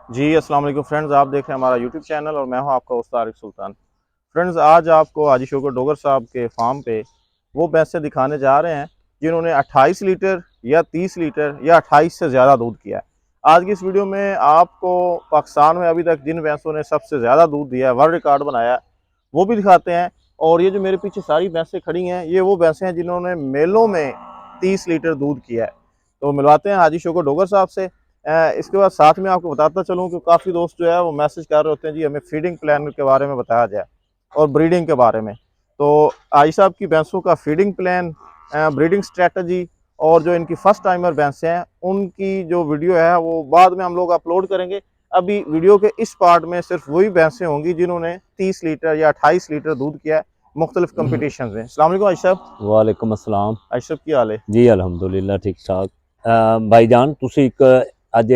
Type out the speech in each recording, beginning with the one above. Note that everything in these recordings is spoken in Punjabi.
जी अस्सलाम वालेकुम फ्रेंड्स, आप देख रहे हैं हमारा यूट्यूब चैनल और मैं हूं आपका उस्ताद तारिक सुल्तान। फ्रेंड्स, आज आपको हाजी शौकत डोगर साहब के फार्म पे वो भैंसें दिखाने जा रहे हैं जिन्होंने 28 लीटर या 30 लीटर या 28 से ज़्यादा दूध किया है। आज की इस वीडियो में आपको पाकिस्तान में अभी तक जिन भैंसों ने सबसे ज़्यादा दूध दिया है, वर्ल्ड रिकॉर्ड बनाया है, वो भी दिखाते हैं। और ये जो मेरे पीछे सारी भैंसें खड़ी हैं, ये वो भैंसें हैं जिन्होंने मेलों में 30 लीटर दूध किया है। तो मिलवाते हैं हाजी शौकत डोगर साहब से। इसके बाद साथ में आपको बताता चलूँ कि काफ़ी दोस्त जो है वो मैसेज कर रहे होते हैं, जी हमें फीडिंग प्लान के बारे में बताया जाए और ब्रीडिंग के बारे में। तो हाजी साहब की भैंसों का फीडिंग प्लान, ब्रीडिंग स्ट्रेटजी और जो इनकी फर्स्ट टाइमर भैंसें हैं उनकी जो वीडियो है वो बाद में हम लोग अपलोड करेंगे। अभी वीडियो के इस पार्ट में सिर्फ वही भैंसें होंगी जिन्होंने 30 लीटर या 28 लीटर दूध किया है मुख्तलिफ कंपटीशन में। अस्सलाम वालेकुम हाजी साहब। वालेकुम अस्सलाम। हाजी साहब की हाल है? जी अल्हम्दुलिल्लाह ठीक ठाक। भाईजान तुसी एक अज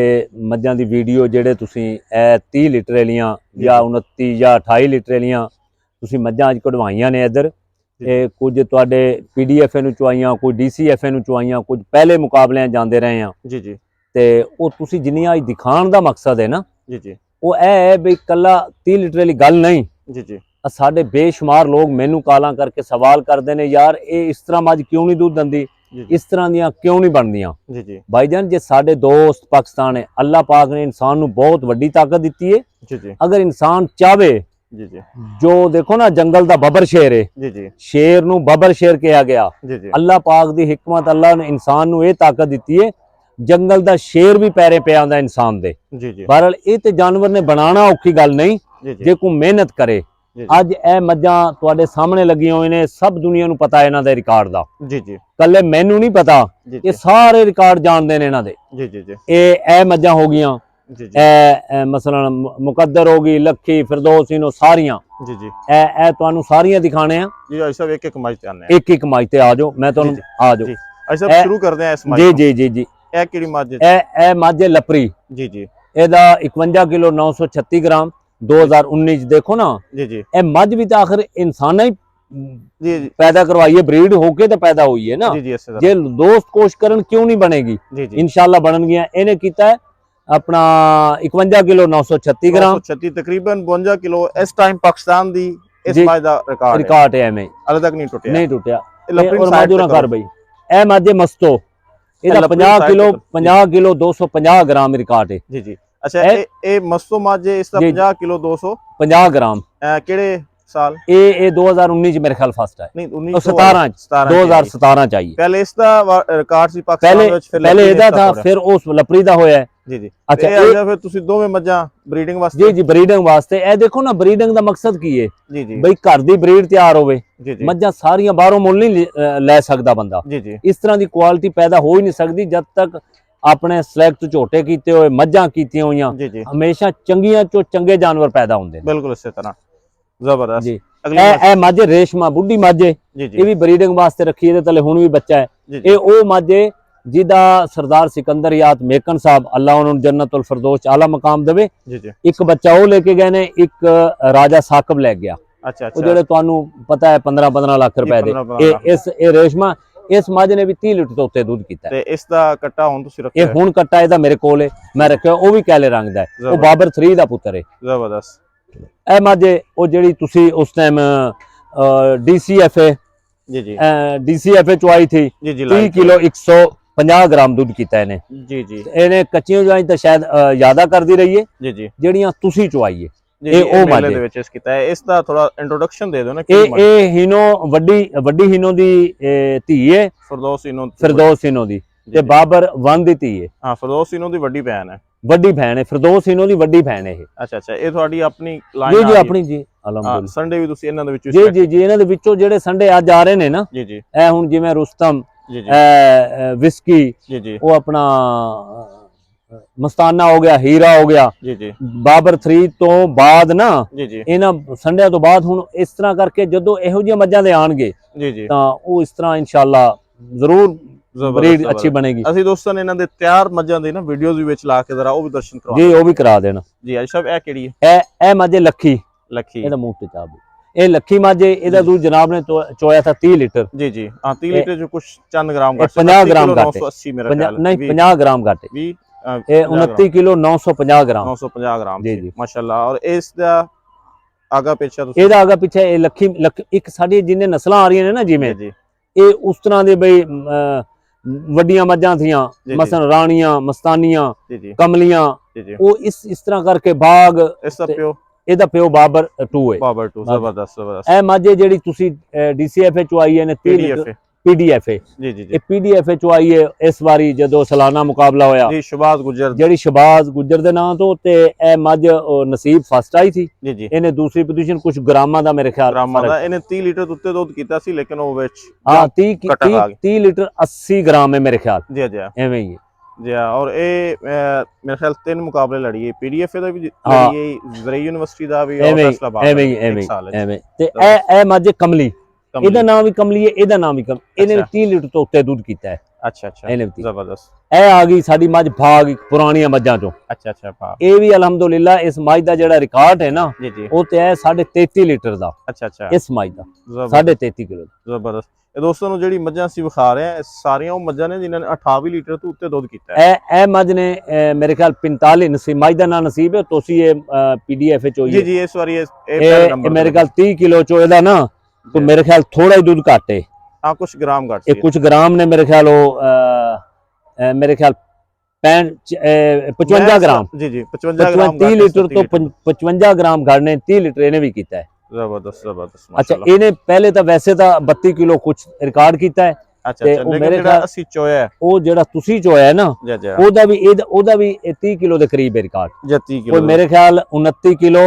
मझां दी वीडियो जेड़े तुसी 30 लीटर वालियां या 29 या 28 लीटर वालियां तुसी मझां अज कढवाइयां ने इधर, कुछ तुहाडे पीडीएफ नूं चवाइयां, कुछ डीसीएफ नूं चवाइयां, कुछ पहले मुकाबले जांदे रहे हैं जी जी। ते वो तुसी जिन्नियां अज दिखाण दा मकसद है ना, जी जी। वो है भी कला 30 लीटर वाली गल नहीं। जी जी। साडे बेशुमार लोग मैनू कालां करके सवाल करते हैं, यार ये इस तरह मझ क्यों नहीं दूध दंदी, इस तरह दियां क्यों नहीं बनदियां। जी जी। भाईजान जे साडे दोस्त पाकिस्तान है, अल्लाह पाक ने इंसान नू बहुत वड्डी ताकत दी है। जी जी। अगर इंसान चाहे, जी जी। जो देखो ना जंगल दा बबर शेर है, जी जी। शेर नू बबर शेर कहा गया। जी जी। अल्लाह पाक दी हिकमत, अल्लाह ने इंसान नू ये ताकत दी है, जंगल दा शेर भी पैरे पे आंदा इंसान दे। जी जी। बहरहाल ये ते जानवर ने बनाना औखी गल नहीं, जे कोई मेहनत करे। अज ए मझां तुहाडे सामने लगी हुई ने, सब दुनिया नू पता है इन्हां दे रिकॉर्ड दा। जी जी। कल्ले मैनू नहीं पता, ये सारे रिकॉर्ड जानते हैं इन्हां दे। जी जी। जी ए मझां हो गईयां, जी जी। ए मसलन मुकद्दर हो गई, लखी, फिरदौस, इनो सारियां। जी जी। ए तुहानू सारियां दिखाने हैं। जी हाजी साहब, एक एक मज ते आने हैं। एक एक मज ते आ जाओ, मैं तुहानू आ जाओ। हाजी साहब शुरू करते हैं इस मज। जी जी जी जी। ए केड़ी मज? ए मज है लपरी। जी जी। एदा 51 किलो 936 ग्राम 2019 देखो ना। जी जी। ए मज भी तो आखिर इंसान ही जी जी। पैदा करवाई है, ब्रीड होके तो पैदा हुई है ना। जी जी। जे दोस्त कोशिश करन क्यों नहीं बनेगी, जी जी। इंशाल्लाह बनन गया। इन्हें किया है अपना 51 किलो 936 ग्राम, 936 तकरीबन 52 किलो इस टाइम पाकिस्तान दी इस मज दा रिकॉर्ड है। एवें अले तक नहीं टुटिया, नहीं टुटिया। लपरी और साइड माजूरा ते कर करो। भाई, ए मज मस्तो, ਇਹਦਾ 50 किलो 250 ग्राम रिकॉर्ड है। जी जी। अच्छा ए मस्तो मज है, इसका 50 किलो 250 ग्राम। केड़े साल? ए 2019 मेरे ख्याल फर्स्ट है। नहीं 17 2017 चाहिए। पहले इसका रिकॉर्ड सी पाकिस्तान विच, फिर पहले एदा था, फिर उस लपरी दा होया है। जी जी। अच्छा ये फिर तुसी दोवें मज्जां ब्रीडिंग वास्ते? जी जी, ब्रीडिंग वास्ते। ए देखो ना, ब्रीडिंग दा मकसद की है जी जी। भाई घर दी ब्रीड तैयार होवे। जी जी। मज्जां सारियां बाहरों मुल नहीं लै सकदा बंदा। जी जी। इस तरह की क्वालिटी पैदा हो ही नहीं सकती जब तक अपने सिलेक्ट झोटे कीते हुए मज्जां कीतियां होईयां। जी जी। हमेशा चंगियां चो चंगे जानवर पैदा होंदे। बिल्कुल इसी तरह जबरदस्त जी। अगली ए मज रेशमा बुढ़ी मज है, ये भी ब्रीडिंग वास्ते रखी है, तले हुण भी बच्चा है। ये ओ मज है जिदा सरदार सिकंदर याद मेकन साहब, अल्लाह उन्होंने जन्नतुल फिरदौस आला मकाम देवे। जी जी। एक बच्चा वो लेके गए ने, एक राजा साकब ले गया। अच्छा वो जेड़े तुहानू पता है 15-15 लाख रुपए दे। इस रेशमा इस मज ने भी 30 लीटर तो उत्ते दूध कीता है। ते इसदा कट्टा हुण तुसी रखिया? ये हुण कट्टा इहदा मेरे कोल है, मैं रखिया। वो भी काले रंग दा है, वो बाबर 3 दा पुत्र है। जबरदस्त। ए मज वो जेड़ी तुसी उस टाइम डीसीएफए जी जी। डीसीएफए चुआई थी। जी जी। 30 किलो 150 ग्राम दूध कीता इन्हें। जी जी। इन्हें कच्चियां चुआई तो शायद ज्यादा कर दी रही है। जी जी। जेड़ियां तुसी चुआई है ये ओ मेले दे विच इस कीता है। इसदा थोड़ा इंट्रोडक्शन दे दो ना। ए हिनो वड्डी हिनो दी धी है, फिरदौस हिनो दी, ते बाबर 1 दी धी है। हां, फिरदौस हिनो दी वड्डी बहन है। वड्डी बहन है, फिरदौस हिनो दी वड्डी बहन है। अच्छा अच्छा, ये थोड़ी अपनी लाइन? जी जी अपनी जी अलहमदुलिल्लाह। संडे भी तुसी इन्हां दे विच? जी जी जी, इन्हां दे विचों जेड़े संडे आज आ रहे ने ना। जी जी। ए हुण जिवें रुस्तम, जी जी। विस्की, जी जी। वो अपना मस्ताना हो गया, हीरा हो गया। जी जी। बाबर 3 तो बाद ना, जी जी। इन्हां संडे तो बाद हुण इस तरह करके जदों इहो जिहियां मज्जां दे आणगे जी जी, तां वो इस तरह इंशाअल्लाह जरूर ब्रीड अच्छी बनेगी। ਅਸੀਂ ਦੋਸਤਾਂ ਨੇ ਇਹਨਾਂ ਦੇ ਤਿਆਰ ਮੱਝਾਂ ਦੀ ਨਾ ਵੀਡੀਓਜ਼ ਵੀ ਵਿੱਚ ਲਾ ਕੇ ਜ਼ਰਾ ਉਹ ਵੀ ਦਰਸ਼ਨ ਕਰਵਾਓ। जी वो भी करा देना जी। ਅੱਜ ਸਾਹਿਬ ਇਹ ਕਿਹੜੀ ਹੈ? ए मज लखी, लखी। ਇਹਦਾ ਮੂੰਹ ਤੇ ਚਾਹ ਇਹ ਲੱਖੀ ਮੱਝ ਇਹਦਾ दूध जनाब ने चोया था 30 लीटर। जी जी। हाँ 30 लीटर जो कुछ चंद ग्राम घट 50 ग्राम घट 980 मेरा ख्याल नहीं 50 ग्राम घट 20 ਇਹ 29 ਕਿਲੋ 950 ਗ੍ਰਾਮ 950 ਗ੍ਰਾਮ ਜੀ ਜੀ ਮਾਸ਼ਾਅੱਲਾ। ਔਰ ਇਸ ਦਾ ਆਗਾ ਪਿੱਛਾ ਤੁਸੀਂ ਇਹਦਾ ਆਗਾ ਪਿੱਛੇ ਇਹ ਲੱਖੀ ਇੱਕ ਸਾਡੀ ਜਿੰਨੇ ਨਸਲਾਂ ਆ ਰਹੀਆਂ ਨੇ ਨਾ ਜਿਵੇਂ ਜੀ ਇਹ ਉਸ ਤਰ੍ਹਾਂ ਦੇ ਬਈ ਵੱਡੀਆਂ ਮੱਝਾਂ ਥੀਆਂ ਜੀ। ਮਸਲ ਰਾਣੀਆਂ ਮਸਤਾਨੀਆਂ ਜੀ ਜੀ ਕਮਲੀਆਂ ਜੀ ਉਹ ਇਸ ਤਰ੍ਹਾਂ ਕਰਕੇ ਬਾਗ ਇਸ ਦਾ ਪਿਓ ਇਹਦਾ ਪਿਓ ਬਾਬਰ 2 ਹੈ। ਬਾਬਰ 2 ਜ਼ਬਰਦਸਤ ਜ਼ਬਰਦਸਤ। ਇਹ ਮੱਝ ਜਿਹੜੀ ਤੁਸੀਂ DCFA ਚੋਂ ਆਈ ਹੈ ਨੇ 30 ਲੀਟਰ PDFA ਜੀ ਜੀ ਜੀ ਇਹ PDFA ਚੋਂ ਆਈ ਹੈ ਇਸ ਵਾਰੀ ਜਦੋਂ ਸਾਲਾਨਾ ਮੁਕਾਬਲਾ ਹੋਇਆ ਜੀ ਸ਼ਬਾਜ਼ ਗੁਜਰ ਜਿਹੜੀ ਸ਼ਬਾਜ਼ ਗੁਜਰ ਦੇ ਨਾਂ ਤੋਂ ਤੇ ਇਹ ਮੱਝ ਨਸੀਬ ਫਸਟ ਆਈ ਸੀ ਜੀ ਜੀ ਇਹਨੇ ਦੂਸਰੀ ਪੋਜੀਸ਼ਨ ਕੁਝ ਗ੍ਰਾਮਾਂ ਦਾ ਮੇਰੇ ਖਿਆਲ ਗ੍ਰਾਮਾਂ ਦਾ ਇਹਨੇ 30 ਲੀਟਰ ਉੱਤੇ ਦੁੱਧ ਕੀਤਾ ਸੀ ਲੇਕਿਨ ਉਹ ਵਿੱਚ ਹਾਂ 30 30 ਲੀਟਰ 80 ਗ੍ਰਾਮ ਹੈ ਮੇਰੇ ਖਿਆਲ ਜੀ ਜੀ ਐਵੇਂ ਹੀ ਜੀ। ਔਰ ਇਹ ਮੇਰੇ ਖਿਆਲ 3 ਮੁਕਾਬਲੇ ਲੜੀ ਹੈ PDFA ਦਾ ਵੀ ਲੜੀ ਹੈ ਜ਼ਰਈ ਯੂਨੀਵਰਸਿਟੀ ਦਾ ਵੀ ਔਰ ਫੈਸਲਾਬਾਦ ਐਵੇਂ ਤੇ ਇਹ ਮੱਝ ਕਮਲੀ ਇਹਦਾ ਨਾਮ ਵੀ ਕਮਲੀ ਹੈ ਇਹਦਾ ਨਾਮ ਵੀ ਇਹਨੇ 30 ਲੀਟਰ ਤੋਂ ਉੱਤੇ ਦੁੱਧ ਕੀਤਾ ਹੈ। ਅੱਛਾ ਅੱਛਾ ਇਹਨੇ ਜ਼ਬਰਦਸਤ। ਇਹ ਆ ਗਈ ਸਾਡੀ ਮੱਝ ਭਾਗ ਪੁਰਾਣੀਆਂ ਮੱਝਾਂ ਚੋਂ। ਅੱਛਾ ਅੱਛਾ ਭਾਗ ਇਹ ਵੀ ਅਲਹਮਦੁਲਿਲਾ ਇਸ ਮੱਝ ਦਾ ਜਿਹੜਾ ਰਿਕਾਰਡ ਹੈ ਨਾ ਜੀ ਜੀ ਉਹ ਤੇ ਹੈ 33.5 ਲੀਟਰ ਦਾ। ਅੱਛਾ ਅੱਛਾ ਇਸ ਮੱਝ ਦਾ 33.5 ਕਿਲੋ ਜ਼ਬਰਦਸਤ। ਇਹ ਦੋਸਤੋ ਨੂੰ ਜਿਹੜੀ ਮੱਝਾਂ ਅਸੀਂ ਵਿਖਾ ਰਹੇ ਹਾਂ ਸਾਰੀਆਂ ਉਹ ਮੱਝਾਂ ਨੇ ਜਿਨ੍ਹਾਂ ਨੇ 28 ਲੀਟਰ ਤੋਂ ਉੱਤੇ ਦੁੱਧ ਕੀਤਾ ਹੈ। ਇਹ ਮੱਝ ਨੇ ਮੇਰੇ ਖਿਆਲ 45 ਨਸੀਬ ਮੱਝ ਦਾ ਨਾਂ ਨਸੀਬ ਹੈ ਤੁਸੀਂ ਇਹ PDFA ਚੋਂ ਜੀ ਜੀ ਇਸ ਵਾਰੀ ਇਹ ਪਹਿਲੇ ਨੰਬਰ ਮੇਰੇ ਖਿਆਲ 30 ਕਿਲੋ ਚੋਂ ਇਹਦਾ ਨਾ तो मेरे ख्याल थोड़ा ही दूध घट है। हाँ कुछ ग्राम घट कुछ ग्राम ने मेरे ख्याल मेरे ख्याल 55 ग्राम जी जी 55 ग्राम 30 लीटर तो 55 ग्राम घट ने 30 लीटर इन्हें भी किया है। जबरदस्त जबरदस्त। अच्छा इन्हें पहले तो वैसे तो 32 किलो कुछ रिकॉर्ड किया है। अच्छा अच्छा लेकिन जेड़ा ਅਸੀਂ ਚੋਇਆ ਹੈ ਉਹ ਜਿਹੜਾ ਤੁਸੀਂ ਚੋਇਆ ਹੈ ਨਾ ਉਹਦਾ ਵੀ 30 ਕਿਲੋ ਦੇ ਕਰੀਬ ਹੈ ਰਿਕਾਰਡ। ਜਾਂ 30 ਕਿਲੋ ਮੇਰੇ ਖਿਆਲ 29 ਕਿਲੋ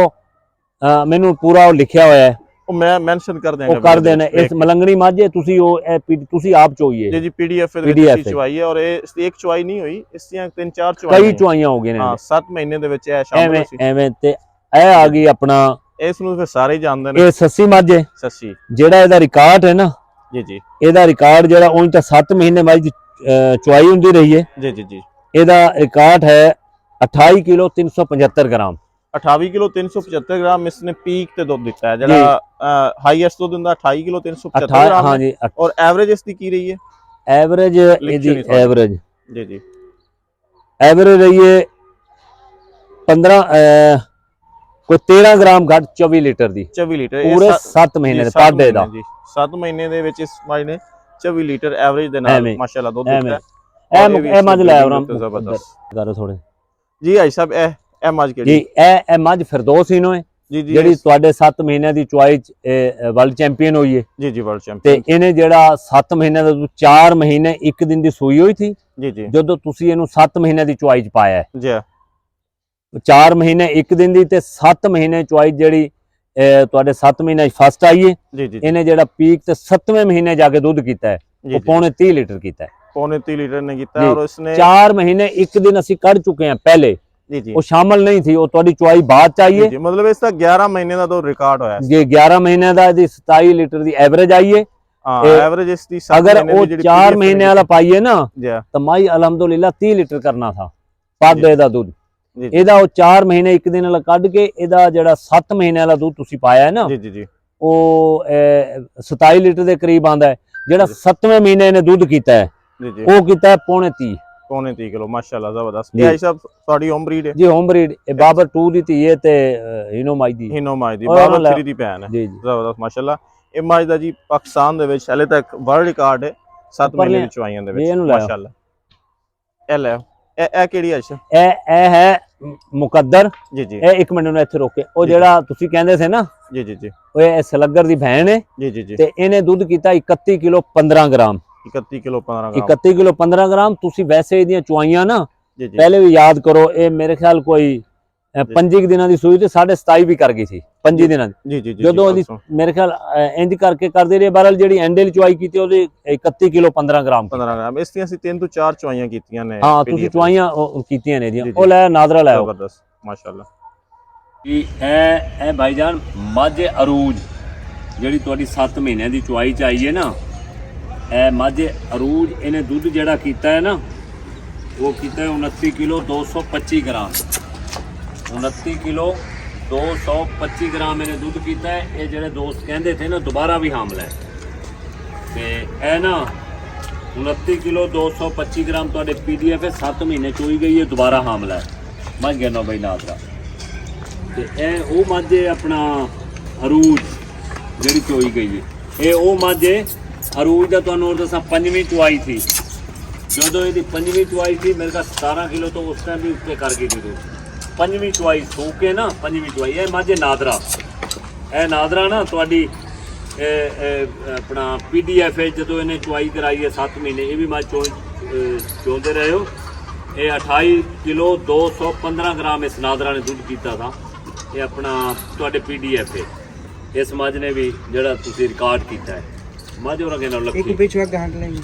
ਮੈਨੂੰ ਪੂਰਾ ਉਹ ਲਿਖਿਆ ਹੋਇਆ ਹੈ मैं मेंशन कर देंगे वो कर देना। इस मलंगनी माझे तुसी आप चोइए जी जी PDFA ਦੇ ਵਿੱਚ ਚੁਆਈ ਹੈ ਔਰ ਇਹ ਇੱਕ ਚੁਆਈ ਨਹੀਂ ਹੋਈ ਇਸ ਦੀਆਂ 3-4 ਚੁਆਈਆਂ ਕਈ ਚੁਆਈਆਂ ਹੋ ਗਈਆਂ ਨੇ। ਹਾਂ 7 ਮਹੀਨੇ ਦੇ ਵਿੱਚ ਇਹ ਸ਼ਾਮਲ ਸੀ ਐਵੇਂ ਤੇ ਇਹ ਆ ਗਈ ਆਪਣਾ ਇਸ ਨੂੰ ਫਿਰ ਸਾਰੇ ਹੀ ਜਾਣਦੇ ਨੇ ਇਹ ਸੱਸੀ ਮਾਝੇ ਸੱਸੀ ਜਿਹੜਾ ਇਹਦਾ ਰਿਕਾਰਡ ਹੈ ਨਾ ਜੀ ਜੀ ਇਹਦਾ ਰਿਕਾਰਡ ਜਿਹੜਾ ਉਹ ਤਾਂ 7 ਮਹੀਨੇ ਬਾਅਦ ਚੁਆਈ ਹੁੰਦੀ ਰਹੀ ਹੈ। ਜੀ ਜੀ ਜੀ ਇਹਦਾ ਰਿਕਾਰਡ ਹੈ 28 ਕਿਲੋ 375 ਗ੍ਰਾਮ 28 ਕਿਲੋ 375 ਗ੍ਰਾਮ ਇਸਨੇ ਪੀਕ ਤੇ ਦੁੱਧ ਦਿੱਤਾ ਹੈ ਜਿਹੜਾ ਹਾਈਐਸਟ ਦੁੱਧ ਦਿੰਦਾ 28 ਕਿਲੋ 375 ਗ੍ਰਾਮ ਹਾਂ ਜੀ। ਔਰ ਐਵਰੇਜ ਇਸ ਦੀ ਕੀ ਰਹੀ ਹੈ? ਐਵਰੇਜ ਇਹਦੀ ਐਵਰੇਜ ਜੀ ਜੀ ਐਵਰੇਜ ਰਹੀ ਹੈ 15 ਕੋਈ 13 ਗ੍ਰਾਮ ਘੱਟ 24 ਲੀਟਰ ਦੀ 24 ਲੀਟਰ ਪੂਰੇ 7 ਮਹੀਨੇ ਦੇ ਪਾਡੇ ਦਾ 7 ਮਹੀਨੇ ਦੇ ਵਿੱਚ ਇਸ ਮਾਈ ਨੇ 24 ਲੀਟਰ ਐਵਰੇਜ ਦੇ ਨਾਲ ਮਾਸ਼ਾਅੱਲਾ ਦੁੱਧ ਦਿੱਤਾ ਹੈ। ਇਹ ਮੱਝ ਲੈ ਆਉਣਾ ਜ਼ਬਰਦਸਤ ਕਰੋ ਥੋੜੇ ਜੀ ਭਾਈ ਸਾਹਿਬ ਇਹ ਮੱਝ ਕਿਹੜੀ ਜੀ ਇਹ ਮੱਝ ਫਿਰਦੌਸ ਇਨੋ ਹੈ ਜੀ ਜੀ ਜਿਹੜੀ ਤੁਹਾਡੇ 7 ਮਹੀਨਿਆਂ ਦੀ ਚੁਆਈ ਚ ਵਰਲਡ ਚੈਂਪੀਅਨ ਹੋਈ ਹੈ ਜੀ ਜੀ ਵਰਲਡ ਚੈਂਪੀਅਨ ਤੇ ਇਹਨੇ ਜਿਹੜਾ 7 ਮਹੀਨਿਆਂ ਦਾ 4 ਮਹੀਨੇ 1 ਦਿਨ ਦੀ ਸੂਈ ਹੋਈ ਸੀ ਜੀ ਜੀ ਜਦੋਂ ਤੁਸੀਂ ਇਹਨੂੰ 7 ਮਹੀਨਿਆਂ ਦੀ ਚੁਆਈ ਚ ਪਾਇਆ ਹੈ ਜੀ 4 ਮਹੀਨੇ 1 ਦਿਨ ਦੀ ਤੇ 7 ਮਹੀਨੇ ਚੁਆਈ ਜਿਹੜੀ ਤੁਹਾਡੇ 7 ਮਹੀਨੇ ਫਸਟ ਆਈ ਹੈ ਜੀ ਜੀ ਇਹਨੇ ਜਿਹੜਾ ਪੀਕ ਤੇ 7ਵੇਂ ਮਹੀਨੇ ਜਾ ਕੇ ਦੁੱਧ ਕੀਤਾ ਹੈ ਉਹ ਪੌਣੇ 30 ਲੀਟਰ ਕੀਤਾ ਹੈ। ਪੌਣੇ 30 ਲੀਟਰ ਨੇ ਕੀਤਾ ਔਰ ਉਸਨੇ 4 ਮਹੀਨੇ 1 ਦਿਨ ਅਸੀਂ ਕੱਢ ਚੁੱਕੇ ਹਾਂ ਪਹਿਲੇ ਜੀ ਜੀ ਉਹ ਸ਼ਾਮਲ ਨਹੀਂ ਥी ਉਹ ਤੁਹਾਡੀ ਚੁਆਈ ਬਾਅਦ चाहिए ਜੀ ਮਤਲਬ ਇਸ ਦਾ 11 ਮਹੀਨੇ ਦਾ ਦੋ ਰਿਕਾਰਡ ਹੋਇਆ ਜੇ 11 ਮਹੀਨੇ ਦਾ ਇਹਦੀ 27 ਲੀਟਰ ਦੀ ਐਵਰੇਜ ਆਈ ਹੈ। ਹਾਂ ਐਵਰੇਜ ਇਸ ਦੀ ਅਗਰ ਉਹ 4 ਮਹੀਨੇ ਵਾਲਾ ਪਾਈਏ ਨਾ ਜੀ ਤਾਂ ਮਾਈ ਅਲਹਮਦੁਲਿਲਾ 30 ਲੀਟਰ ਕਰਨਾ ਥਾ ਪਾਦੇ ਦਾ ਦੁੱਧ ਜੀ ਇਹਦਾ ਉਹ 4 ਮਹੀਨੇ 1 ਦਿਨ ਵਾਲਾ ਕੱਢ ਕੇ ਇਹਦਾ ਜਿਹੜਾ 7 ਮਹੀਨੇ ਵਾਲਾ ਦੁੱਧ ਤੁਸੀਂ ਪਾਇਆ ਹੈ ਨਾ ਜੀ ਜੀ ਜੀ ਉਹ 27 ਲੀਟਰ ਦੇ ਕਰੀਬ ਆਂਦਾ ਹੈ। ਜਿਹੜਾ 7ਵੇਂ ਮਹੀਨੇ ਇਹਨੇ ਦੁੱਧ ਕੀਤਾ ਹੈ ਜੀ ਜੀ ਉਹ ਕੀਤਾ ਹੈ ਪੌਣੇ 30 ਕਿਲੋ ਮਾਸ਼ਾਅੱਲਾ ਜ਼ਬਰਦਸਤ। ਇਹ ਸਾਹਿਬ ਤੁਹਾਡੀ ਹੋਮ ਬਰੀਡ ਹੈ ਜੀ ਹੋਮ ਬਰੀਡ ਇਹ ਬਾਬਰ 2 ਦੀ ਧੀ ਹੈ ਤੇ ਹਿਨੋ ਮਾਈ ਦੀ ਬਾਬਰ 3 ਦੀ ਭੈਣ ਹੈ ਜੀ ਜੀ ਜ਼ਬਰਦਸਤ ਮਾਸ਼ਾਅੱਲਾ। ਇਹ ਮਾਈ ਦਾ ਜੀ ਪਾਕਿਸਤਾਨ ਦੇ ਵਿੱਚ ਹਲੇ ਤੱਕ ਵਰਲਡ ਰਿਕਾਰਡ ਹੈ 7 ਮਹੀਨੇ ਵਿੱਚ ਚੁਆਈਆਂ ਦੇ ਵਿੱਚ ਮਾਸ਼ਾਅੱਲਾ। ਇਹ ਲੈ ਇਹ ਕਿਹੜੀ ਹੈ? ਇਹ ਹੈ ਮੁਕੱਦਰ ਜੀ ਜੀ ਇਹ 1 ਮਿੰਟ ਨੂੰ ਇੱਥੇ ਰੋਕੇ ਉਹ ਜਿਹੜਾ ਤੁਸੀਂ ਕਹਿੰਦੇ ਸੀ ਨਾ ਜੀ ਜੀ ਜੀ ਉਹ ਇਹ ਸਲੱਗਰ ਦੀ ਭੈਣ ਹੈ ਜੀ ਜੀ ਜੀ ਤੇ ਇਹਨੇ ਦੁੱਧ ਕੀਤਾ 31 kilo 15 gram 31 kilo 15 gram 31 kilo 15 gram ਤੁਸੀਂ ਵੈਸੇ ਇਹਦੀਆਂ ਚੁਆਈਆਂ ਨਾ ਜੀ ਜੀ ਪਹਿਲੇ ਵੀ ਯਾਦ ਕਰੋ ਇਹ ਮੇਰੇ ਖਿਆਲ ਕੋਈ 25 ਦਿਨਾਂ ਦੀ ਸੂਈ ਤੇ 27.5 ਵੀ ਕਰ ਗਈ ਸੀ 25 ਦਿਨਾਂ ਦੀ ਜੀ ਜੀ ਜੀ ਜਦੋਂ ਉਹਦੀ ਮੇਰੇ ਖਿਆਲ ਇੰਜ ਕਰਕੇ ਕਰਦੇ ਰਹੇ ਬਰਲ ਜਿਹੜੀ ਐਂਡੇ ਲਈ ਚੁਆਈ ਕੀਤੀ ਉਹਦੇ 31 ਕਿਲੋ 15 ਗ੍ਰਾਮ ਇਸ ਦੀਆਂ ਅਸੀਂ 3 ਤੋਂ 4 ਚੁਆਈਆਂ ਕੀਤੀਆਂ ਨੇ। ਹਾਂ ਤੁਸੀਂ ਚੁਆਈਆਂ ਕੀਤੀਆਂ ਨੇ ਇਹਦੀਆਂ ਉਹ ਲੈ ਨਾਦਰਾ ਲੈ ਜ਼ਬਰਦਸਤ ਮਾਸ਼ਾਅੱਲਾ ਜੀ। ਇਹ ਭਾਈਜਾਨ ਮੱਝ ਅਰੂਜ ਜਿਹੜੀ ਤੁਹਾਡੀ 7 ਮਹੀਨਿਆਂ ਦੀ ਚੁਆਈ ਚ ਆਈ ਹੈ ਨਾ ਇਹ ਮੱਝ ਅਰੂਜ ਇਹਨੇ ਦੁੱਧ ਜਿਹੜਾ ਕੀਤਾ ਹੈ ਨਾ ਉਹ ਕੀਤਾ ਹੈ 29 ਕਿਲੋ 225 ਗ੍ਰਾਮ 29 ਕਿਲੋ 225 ਗ੍ਰਾਮ ਇਹਨੇ ਦੁੱਧ ਕੀਤਾ ਹੈ। ਇਹ ਜਿਹੜੇ ਦੋਸਤ ਕਹਿੰਦੇ ਥੇ ਨਾ ਦੁਬਾਰਾ ਵੀ ਹਾਮਲਾ ਹੈ ਤੇ ਇਹ ਨਾ 29 ਕਿਲੋ 225 ਗ੍ਰਾਮ ਤੁਹਾਡੇ ਪੀਡੀਐਫ ਹੈ। 7 ਮਹੀਨੇ ਚੋਈ ਗਈ ਹੈ, ਦੁਬਾਰਾ ਹਾਮਲਾ ਹੈ। ਮੱਝ ਗਿਣੋ ਬਈ ਨਾਦਰਾ। ਤੇ ਇਹ ਉਹ ਮੱਝ ਹੈ ਆਪਣਾ ਅਰੂਜ ਜਿਹੜੀ ਚੋਈ ਗਈ ਹੈ। ਇਹ ਉਹ ਮੱਝ ਹੈ ਅਰੂਜ ਦਾ, ਤੁਹਾਨੂੰ ਦੱਸਾਂ 5ਵੀਂ ਚੁਆਈ ਸੀ। ਜਦੋਂ ਇਹਦੀ 5ਵੀਂ ਚੁਆਈ ਸੀ ਮੇਰੇ ਕੋਲ 17 ਕਿਲੋ ਤੋਂ ਉਸ ਟਾਈਮ ਵੀ ਉੱਤੇ ਕਰ ਗਈ ਸੀ। 5ਵੀਂ ਚੁਆਈ ਸੂ ਕੇ ਨਾ 5ਵੀਂ ਚੁਆਈ। ਇਹ ਮੱਝ ਨਾਦਰਾ, ਇਹ ਨਾਦਰਾ ਨਾ ਤੁਹਾਡੀ ਆਪਣਾ ਪੀਡੀਐਫ ਹੈ। ਜਦੋਂ ਇਹਨੇ ਚੁਆਈ ਕਰਾਈ ਹੈ 7 ਮਹੀਨੇ, ਇਹ ਵੀ ਮੱਝ ਚੋਂਦੇ ਰਹੇ ਹੋ। ਇਹ 28 ਕਿਲੋ 215 ਗ੍ਰਾਮ ਇਸ ਨਾਦਰਾ ਨੇ ਦੁੱਧ ਕੀਤਾ था। ਇਹ ਆਪਣਾ ਤੁਹਾਡੇ ਪੀਡੀਐਫ ਹੈ। ਇਸ ਮੱਝ ਨੇ ਵੀ ਜਿਹੜਾ ਤੁਸੀਂ ਰਿਕਾਰਡ ਕੀਤਾ ਹੈ। ਮੱਝ ਹੋਰ ਅੱਗੇ ਨਾਲ ਲੱਖੀ ਇੱਕ ਪਿਛਵਾ ਗਾਂਟ ਲੈਂਗੇ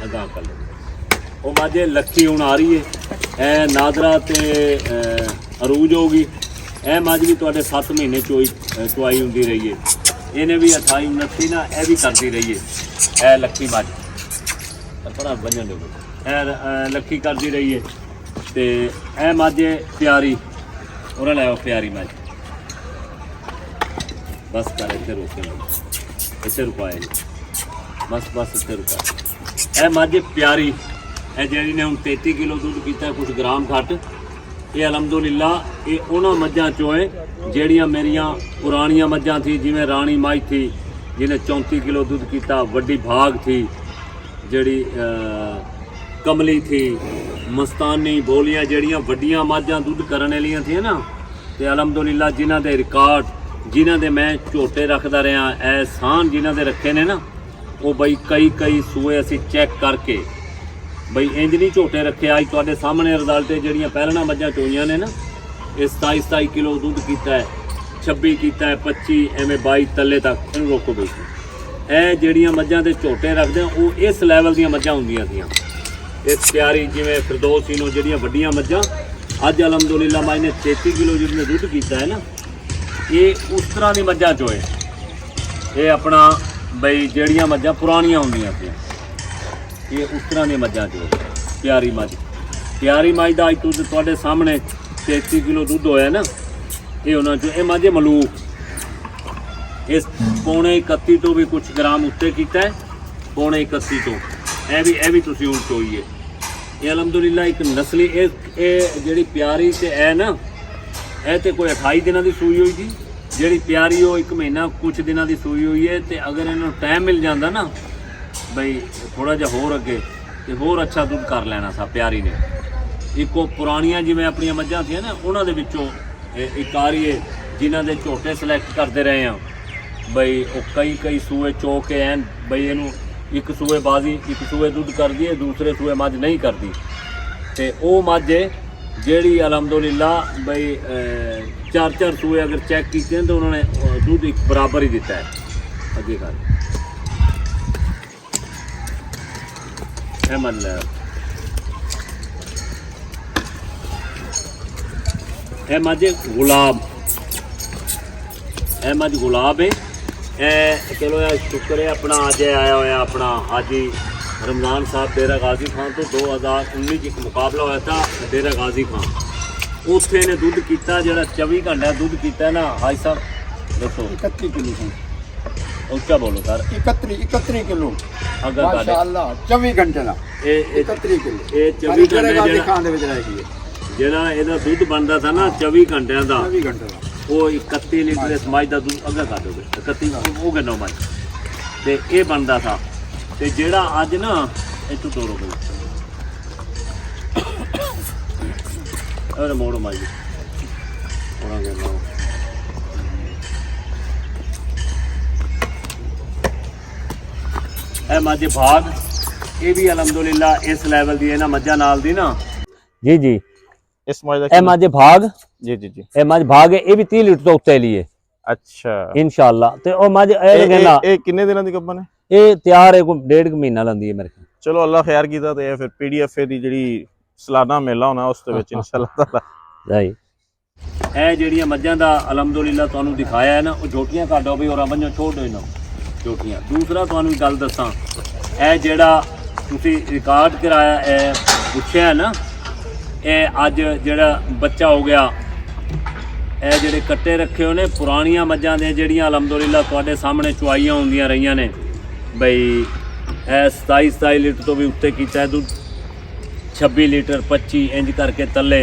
ਅਗਾਂ ਕਰ ਲੈ। ਉਹ ਮੱਝ ਲੱਖੀ ਹੁਣ ਆ ਰਹੀ ਹੈ। ਇਹ ਨਾਦਰਾ ਤੇ ਅਰੂਜ ਹੋਗੀ। ਇਹ ਮੱਝ ਵੀ ਤੁਹਾਡੇ 7 ਮਹੀਨੇ ਚੁਆਈ ਹੁੰਦੀ ਰਹੀ ਹੈ। ਇਹਨੇ ਵੀ 28 29 ਨਾ ਇਹ ਵੀ ਕਰਦੀ ਰਹੀ ਹੈ। ਇਹ ਲੱਖੀ ਮੱਝ ਬੜਾ ਬੰਨਣ ਦੇ ਇਹ ਲੱਖੀ ਕਰਦੀ ਰਹੀ ਹੈ। ਤੇ ਇਹ ਮੱਝ ਪਿਆਰੀ ਉਹਨਾਂ ਲੈ ਆਓ ਪਿਆਰੀ ਮੱਝ। ਬਸ ਕਰ ਇੱਥੇ ਰੋਕੇ ਇੱਥੇ ਰੁਕਾਏ ਬਸ ਇੱਥੇ ਰੁਕਾ। ਇਹ ਮੱਝ ਪਿਆਰੀ ਇਹ ਜਿਹੜੀ ਨੇ ਹੁਣ 33 ਕਿਲੋ ਦੁੱਧ ਕੀਤਾ, ਕੁਝ ਗ੍ਰਾਮ ਘੱਟ। ਇਹ ਅਲਹਮਦੁਲਿਲਾ ਇਹ ਉਹਨਾਂ ਮੱਝਾਂ ਚੋਂ ਹੈ ਜਿਹੜੀਆਂ ਮੇਰੀਆਂ ਪੁਰਾਣੀਆਂ ਮੱਝਾਂ ਥੀ। ਜਿਵੇਂ ਰਾਣੀ ਮੱਝ ਥੀ ਜਿਹਨੇ 34 ਕਿਲੋ ਦੁੱਧ ਕੀਤਾ, ਵੱਡੀ ਭਾਗ ਥੀ ਜਿਹੜੀ ਕਮਲੀ ਥੀ, ਮਸਤਾਨੀ ਬੋਲੀਆਂ ਜਿਹੜੀਆਂ ਵੱਡੀਆਂ ਮੱਝਾਂ ਦੁੱਧ ਕਰਨ ਵਾਲੀਆਂ ਥੀਆਂ ਨਾ। ਤੇ ਅਲਹਮਦੁਲਿਲਾ ਜਿਨ੍ਹਾਂ ਦੇ ਰਿਕਾਰਡ, ਜਿਨ੍ਹਾਂ ਦੇ ਮੈਂ ਝੋਟੇ ਰੱਖਦਾ ਰਿਹਾ, ਐਹਸਾਨ ਜਿਨ੍ਹਾਂ ਦੇ ਰੱਖੇ ਨੇ ਨਾ, ਉਹ ਬਈ ਕਈ ਸੂਏ ਅਸੀਂ ਚੈੱਕ ਕਰਕੇ ਬਈ ਇੰਜ ਨਹੀਂ ਝੋਟੇ ਰੱਖੇ। ਅੱਜ ਤੁਹਾਡੇ ਸਾਹਮਣੇ ਰਿਜ਼ਲਟ ਜਿਹੜੀਆਂ ਪਹਿਲਾਂ ਮੱਝਾਂ ਚੋਈਆਂ ਨੇ ਨਾ, ਇਹ 27 ਕਿਲੋ ਦੁੱਧ ਕੀਤਾ ਹੈ, 26 ਕੀਤਾ ਹੈ, 25 ਐਵੇਂ 22 ਤੱਲੇ ਤੱਕ। ਇਹਨੂੰ ਰੋਕੋ ਬਈ। ਇਹ ਜਿਹੜੀਆਂ ਮੱਝਾਂ ਦੇ ਝੋਟੇ ਰੱਖਦੇ ਆ ਉਹ ਇਸ ਲੈਵਲ ਦੀਆਂ ਮੱਝਾਂ ਹੁੰਦੀਆਂ ਸੀਆਂ। ਇਸ ਪਿਆਰੀ ਜਿਵੇਂ ਫਿਰਦੌਸ ਨੂੰ ਜਿਹੜੀਆਂ ਵੱਡੀਆਂ ਮੱਝਾਂ, ਅੱਜ ਅਲਹਮਦੁਲਿਲਾ ਮੱਝ ਨੇ 33 ਕਿਲੋ ਜਿਹਨੇ ਦੁੱਧ ਕੀਤਾ ਹੈ ਨਾ, ਇਹ ਉਸ ਤਰ੍ਹਾਂ ਦੀ ਮੱਝਾਂ ਚੋਏ। ਇਹ ਆਪਣਾ ਬਈ ਜਿਹੜੀਆਂ ਮੱਝਾਂ ਪੁਰਾਣੀਆਂ ਹੁੰਦੀਆਂ ਸੀ, ਇਹ ਉਸ ਤਰ੍ਹਾਂ ਦੀਆਂ ਮੱਝਾਂ ਚੋਏ। ਪਿਆਰੀ ਮੱਝ ਦਾ ਅੱਜ ਤੁਹਾਡੇ ਸਾਹਮਣੇ 33 ਕਿਲੋ ਦੁੱਧ ਹੋਇਆ ਨਾ, ਇਹ ਉਹਨਾਂ ਚੋਂ। ਇਹ ਮੱਝ ਮਲੂਕ ਇਸ ਪੌਣੇ 31 ਤੋਂ ਵੀ ਕੁਝ ਗ੍ਰਾਮ ਉੱਤੇ ਕੀਤਾ ਹੈ, ਪੌਣੇ 31 ਤੋਂ। ਇਹ ਵੀ ਤੁਸੀਂ ਹੁਣ ਚੋਈਏ। ਇਹ ਅਲਹਮਦੁਲਿਲਾ ਇੱਕ ਨਸਲੀ ਇਹ ਜਿਹੜੀ ਪਿਆਰੀ ਤੇ ਇਹ ਨਾ, ਇਹ ਤੇ ਕੋਈ 28 ਦਿਨਾਂ ਦੀ ਸੂਈ ਹੋਈ ਜੀ। ਜਿਹੜੀ ਪਿਆਰੀ ਉਹ 1 ਮਹੀਨਾ ਕੁਝ ਦਿਨਾਂ ਦੀ ਸੂਈ ਹੋਈ ਹੈ। ਤੇ ਅਗਰ ਇਹਨੂੰ ਟਾਈਮ ਮਿਲ ਜਾਂਦਾ ਨਾ ਬਈ ਥੋੜਾ ਜਿਹਾ ਹੋਰ ਅੱਗੇ, ਤੇ ਹੋਰ ਅੱਛਾ ਦੁੱਧ ਕਰ ਲੈਣਾ ਸਾ ਪਿਆਰੀ ਨੇ। ਇੱਕੋ ਪੁਰਾਣੀਆਂ ਜਿਵੇਂ ਆਪਣੀਆਂ ਮੱਝਾਂ ਥੀਆਂ ਨਾ, ਉਹਨਾਂ ਦੇ ਵਿੱਚੋਂ ਇੱਕ ਆ ਰਹੀ ਹੈ ਜਿਨ੍ਹਾਂ ਦੇ ਝੋਟੇ ਸਿਲੈਕਟ ਕਰਦੇ ਰਹੇ ਆ ਬਈ। ਉਹ ਕਈ ਸੂਏ ਚੋ ਕੇ ਐਨ ਬਈ ਇਹਨੂੰ ਇੱਕ ਸੂਏ ਬਾਜ਼ੀ, ਇੱਕ ਸੂਏ ਦੁੱਧ ਕਰਦੀ ਹੈ, ਦੂਸਰੇ ਸੂਏ ਮੱਝ ਨਹੀਂ ਕਰਦੀ। ਤੇ ਉਹ ਮੱਝ ਜਿਹੜੀ ਅਲਹਮਦੁਲਿਲਾ ਬਈ 4 ਸੂਏ ਅਗਰ ਚੈੱਕ ਕੀਤੇ ਨੇ ਤਾਂ ਉਹਨਾਂ ਨੇ ਦੁੱਧ ਇੱਕ ਬਰਾਬਰ ਹੀ ਦਿੱਤਾ ਹੈ। ਅੱਗੇ ਕਰ ਇਹ ਮੰਨ ਲੈ। ਇਹ ਮੱਝ ਗੁਲਾਬ, ਇਹ ਮੱਝ ਗੁਲਾਬ ਹੈ। ਇਹ ਚਲੋ ਯਾਰ ਸ਼ੁਕਰ ਹੈ ਆਪਣਾ ਅੱਜ ਆਇਆ ਹੋਇਆ ਆਪਣਾ ਹਾਜੀ ਰਮਜ਼ਾਨ ਸਾਹਿਬ ਡੇਰਾ ਗਾਜ਼ੀ ਖਾਨ ਤੋਂ 2019 'ਚ ਇੱਕ ਮੁਕਾਬਲਾ ਹੋਇਆ था ਡੇਰਾ ਗਾਜ਼ੀ ਖਾਨ। ਉੱਥੇ ਨੇ ਦੁੱਧ ਕੀਤਾ ਜਿਹੜਾ 24 ਘੰਟਾ ਦੁੱਧ ਕੀਤਾ ਨਾ ਹਾਜੀ ਸਾਹਿਬ ਦੱਸੋ 31 ਕਿਲੋ ਉੱਚਾ ਬੋਲੋ ਸਰ। 31 ਕਿਲੋ ਅਗਰ ਮਾਸ਼ਾਅੱਲਾ 24 ਘੰਟੇ ਦਾ ਇਹ 31 ਕਿਲੋ ਇਹ 24 ਘੰਟੇ ਗਾਜ਼ੀ ਖਾਨ ਦੇ ਵਿੱਚ ਰਹਿ ਗਈ ਜਿਹੜਾ ਇਹਦਾ ਦੁੱਧ ਬਣਦਾ था ਨਾ 24 ਘੰਟਿਆਂ ਦਾ, 24 ਘੰਟੇ ਦਾ ਉਹ 31 ਲੀਟਰ ਇਸ ਮੱਝ ਦਾ ਦੁੱਧ ਅੱਗਾ ਕਰ ਦੋਗੇ 31 ਉਹ ਕਿੰਨਾ ਮੱਝ ਤੇ ਇਹ ਬਣਦਾ था। ਤੇ ਜਿਹੜਾ ਅੱਜ ਨਾ ਇੱਥੋਂ ਤੋੜੋ ਬਈ ਅਰੇ ਮੋੜੋ ਮੱਝ ਉਹਨਾਂ ਕਹਿੰਦਾ ਇਹ ਮੱਝ ਭਾਗ, ਇਹ ਵੀ ਅਲਹਮਦੁਲਿਲਾ ਇਸ ਲੈਵਲ ਦੀ ਇਹਨਾਂ ਮੱਝਾਂ ਨਾਲ ਦੀ ਨਾ। ਜੀ ਇਸ ਮੱਝ ਦਾ ਇਹ ਮੱਝ ਭਾਗ ਜੀ ਇਹ ਮੱਝ ਭਾਗ ਹੈ। ਇਹ ਵੀ 30 ਲੀਟਰ ਤੋਂ ਉੱਤੇ ਲਈ ਹੈ ਅੱਛਾ ਇਨਸ਼ਾਅੱਲਾ। ਤੇ ਉਹ ਮੱਝ ਇਹ ਕਹਿੰਦਾ ਇਹ ਕਿੰਨੇ ਦਿਨਾਂ ਦੀ ਗੱਭਣ ਹੈ? ਇਹ ਤਿਆਰ ਹੈ ਕੋਈ 1.5 ਮਹੀਨਾ ਲੰਦੀ ਹੈ ਮੇਰੇ ਕੋਲ। ਚਲੋ ਅੱਲਾ ਖੈਰ ਕੀਤਾ। ਤੇ ਫਿਰ ਪੀਡੀਐਫ ਦੀ ਜਿਹੜੀ ਸਾਲਾਨਾ ਮੇਲਾ ਹੋਣਾ ਉਸ ਦੇ ਵਿੱਚ ਇਨਸ਼ਾਅੱਲਾ ਤਾਲਾ ਸਹੀ। ਇਹ ਜਿਹੜੀਆਂ ਮੱਝਾਂ ਦਾ ਅਲਹਮਦੁਲਿਲਾ ਤੁਹਾਨੂੰ ਦਿਖਾਇਆ ਹੈ ਨਾ, ਉਹ ਝੋਟੀਆਂ ਕੱਢੋ ਵੀ ਔਰ ਬੰਨੋ ਛੋੜ ਹੋਈ ਨਾ ਝੋਟੀਆਂ। ਦੂਸਰਾ ਤੁਹਾਨੂੰ ਗੱਲ ਦੱਸਾਂ, ਇਹ ਜਿਹੜਾ ਤੁਸੀਂ ਰਿਕਾਰਡ ਕਰਾਇਆ ਇਹ ਪੁੱਛਿਆ ਨਾ, ਇਹ ਅੱਜ ਜਿਹੜਾ ਬੱਚਾ ਹੋ ਗਿਆ, ਇਹ ਜਿਹੜੇ ਕੱਟੇ ਰੱਖੇ ਹੋਏ ਨੇ ਪੁਰਾਣੀਆਂ ਮੱਝਾਂ ਦੇ ਜਿਹੜੀਆਂ ਅਲਹਮਦੁਲਿਲਾ ਤੁਹਾਡੇ ਸਾਹਮਣੇ ਚੁਆਈਆਂ ਹੁੰਦੀਆਂ ਰਹੀਆਂ ਨੇ ਬਈ ਇਹ 27 ਲੀਟਰ ਤੋਂ ਵੀ ਉੱਤੇ ਕੀਤਾ ਹੈ ਦੁੱਧ, 26 ਲੀਟਰ 25 ਇੰਜ ਕਰਕੇ ਤੱਲੇ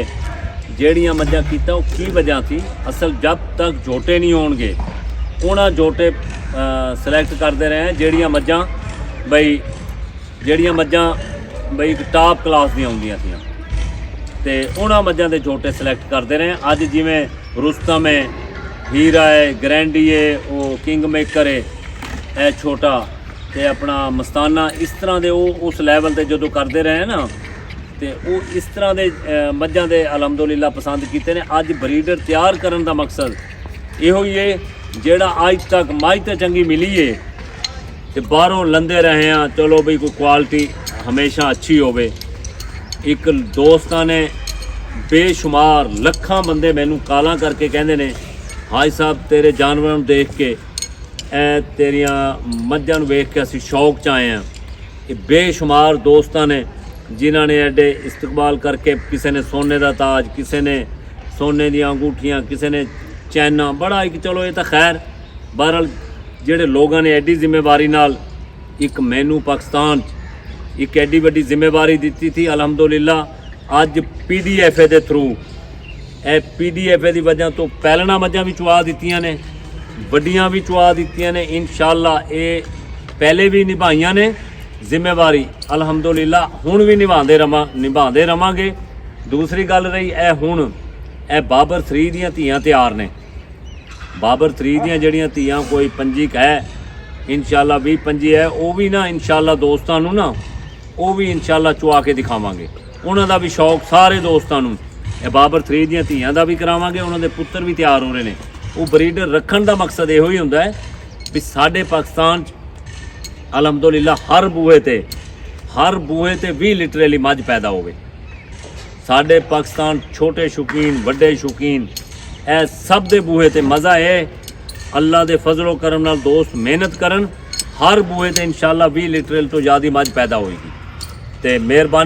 ਜਿਹੜੀਆਂ ਮੱਝਾਂ ਕੀਤਾ ਉਹ ਕੀ ਵਜ੍ਹਾ ਸੀ। ਅਸਲ ਜਦ ਤੱਕ ਝੋਟੇ ਨਹੀਂ ਹੋਣਗੇ ਉਹਨਾਂ ਝੋਟੇ ਸਿਲੈਕਟ ਕਰਦੇ ਰਹੇ ਜਿਹੜੀਆਂ ਮੱਝਾਂ ਬਈ ਇੱਕ ਟਾਪ ਕਲਾਸ ਦੀਆਂ ਹੁੰਦੀਆਂ ਸੀ ਤੇ ਉਹਨਾਂ ਮੱਝਾਂ ਦੇ ਝੋਟੇ ਸਿਲੈਕਟ ਕਰਦੇ ਰਹੇ। ਅੱਜ ਜਿਵੇਂ ਰੁਸਤਮ ਹੈ, ਹੀਰਾ ਹੈ, ਗਰੈਂਡੀ ਹੈ, ਉਹ ਕਿੰਗ ਮੇਕਰ ਹੈ, ਇਹ ਛੋਟਾ ਤੇ ਆਪਣਾ ਮਸਤਾਨਾ, ਇਸ ਤਰ੍ਹਾਂ ਦੇ ਉਹ ਉਸ ਲੈਵਲ ਤੇ ਜਦੋਂ ਕਰਦੇ ਰਹੇ ਨਾ ਤੇ ਉਹ ਇਸ ਤਰ੍ਹਾਂ ਦੇ ਮੱਝਾਂ ਦੇ ਅਲਹਮਦੁਲਿਲਾ ਪਸੰਦ ਕੀਤੇ ਨੇ। ਅੱਜ ਬਰੀਡਰ ਤਿਆਰ ਕਰਨ ਦਾ ਮਕਸਦ ਇਹੋ ਹੀ ਹੈ ਜਿਹੜਾ ਅੱਜ ਤੱਕ ਮੱਝ ਤੇ ਚੰਗੀ ਮਿਲੀ ਹੈ ਤੇ ਬਾਹਰੋਂ ਲੰਦੇ ਰਹੇ ਆ, ਚਲੋ ਬਈ ਕੋਈ ਕੁਆਲਿਟੀ ਹਮੇਸ਼ਾ ਅੱਛੀ ਹੋਵੇ। ਇੱਕ ਦੋਸਤਾਂ ਨੇ ਬੇਸ਼ੁਮਾਰ ਲੱਖਾਂ ਬੰਦੇ ਮੈਨੂੰ ਕਾਲਾਂ ਕਰਕੇ ਕਹਿੰਦੇ ਨੇ ਹਾਈ ਸਾਹਿਬ ਤੇਰੇ ਜਾਨਵਰਾਂ ਨੂੰ ਦੇਖ ਕੇ, ਇਹ ਤੇਰੀਆਂ ਮੱਝਾਂ ਨੂੰ ਵੇਖ ਕੇ ਅਸੀਂ ਸ਼ੌਕ 'ਚ ਆਏ ਹਾਂ। ਇਹ ਬੇਸ਼ੁਮਾਰ ਦੋਸਤਾਂ ਨੇ ਜਿਨ੍ਹਾਂ ਨੇ ਐਡੇ ਇਸਤਕਬਾਲ ਕਰਕੇ, ਕਿਸੇ ਨੇ ਸੋਨੇ ਦਾ ਤਾਜ, ਕਿਸੇ ਨੇ ਸੋਨੇ ਦੀਆਂ ਅੰਗੂਠੀਆਂ, ਕਿਸੇ ਨੇ ਚੈਨਾ, ਬੜਾ ਇੱਕ ਚਲੋ ਇਹ ਤਾਂ ਖੈਰ ਬਹਰਹਾਲ ਜਿਹੜੇ ਲੋਕਾਂ ਨੇ ਐਡੀ ਜ਼ਿੰਮੇਵਾਰੀ ਨਾਲ ਇੱਕ ਮੈਨੂੰ ਪਾਕਿਸਤਾਨ 'ਚ ਇੱਕ ਐਡੀ ਵੱਡੀ ਜ਼ਿੰਮੇਵਾਰੀ ਦਿੱਤੀ ਸੀ ਅਲਹਮਦੁਲਿਲਾ। ਅੱਜ PDFA ਦੇ ਥਰੂ, ਇਹ PDFA ਦੀ ਵਜ੍ਹਾ ਤੋਂ ਪਹਿਲਣਾ ਮੱਝਾਂ ਵੀ ਚੁਆ ਦਿੱਤੀਆਂ ਨੇ, ਵੱਡੀਆਂ ਵੀ ਚੁਆ ਦਿੱਤੀਆਂ ਨੇ। ਇਨਸ਼ਾਅੱਲਾ ਇਹ ਪਹਿਲੇ ਵੀ ਨਿਭਾਈਆਂ ਨੇ ਜ਼ਿੰਮੇਵਾਰੀ ਅਲਹਮਦੁਲਿਲਾ, ਹੁਣ ਵੀ ਨਿਭਾਉਂਦੇ ਰਵਾਂਗੇ। ਦੂਸਰੀ ਗੱਲ ਰਹੀ ਇਹ ਬਾਬਰ 3 ਦੀਆਂ ਧੀਆਂ ਤਿਆਰ ਨੇ। ਬਾਬਰ 3 ਦੀਆਂ ਜਿਹੜੀਆਂ ਧੀਆਂ ਕੋਈ 25 ਹੈ ਇਨਸ਼ਾਅੱਲਾ, 20-25 ਹੈ, ਉਹ ਵੀ ਨਾ ਇਨਸ਼ਾਅੱਲਾ ਦੋਸਤਾਂ ਨੂੰ ਨਾ ਉਹ ਵੀ ਇਨਸ਼ਾਅੱਲਾ ਚੁਆ ਕੇ ਦਿਖਾਵਾਂਗੇ। ਉਹਨਾਂ ਦਾ ਵੀ ਸ਼ੌਕ ਸਾਰੇ ਦੋਸਤਾਂ ਨੂੰ, ਇਹ ਬਾਬਰ 3 ਦੀਆਂ ਧੀਆਂ ਦਾ ਵੀ ਕਰਾਵਾਂਗੇ। ਉਹਨਾਂ ਦੇ ਪੁੱਤਰ ਵੀ ਤਿਆਰ ਹੋ ਰਹੇ ਨੇ। ਉਹ ਬਰੀਡਰ ਰੱਖਣ ਦਾ ਮਕਸਦ ਇਹੋ ਹੀ ਹੁੰਦਾ ਹੈ ਵੀ ਸਾਡੇ ਪਾਕਿਸਤਾਨ 'ਚ ਅਲਹਮਦੁਲਿਲਾ ਹਰ ਬੂਹੇ ਤੇ 20 ਲੀਟਰ ਵਾਲੀ ਮੱਝ ਪੈਦਾ ਹੋਵੇ। ਸਾਡੇ ਪਾਕਿਸਤਾਨ ਛੋਟੇ ਸ਼ੌਕੀਨ, ਵੱਡੇ ਸ਼ੌਕੀਨ, ਇਹ ਸਭ ਦੇ ਬੂਹੇ ਤੇ ਮਜ਼ਾ ਹੈ। ਅੱਲਾ ਦੇ ਫਜ਼ਲੋ ਕਰਮ ਨਾਲ ਦੋਸਤ ਮਿਹਨਤ ਕਰਨ, ਹਰ ਬੂਹੇ ਤੇ ਇਨਸ਼ਾਅੱਲਾ 20 ਲੀਟਰ ਤੋਂ ਜ਼ਿਆਦਾ ਮੱਝ ਪੈਦਾ ਹੋਏਗੀ ਤੇ ਮਿਹਰਬਾਨੀ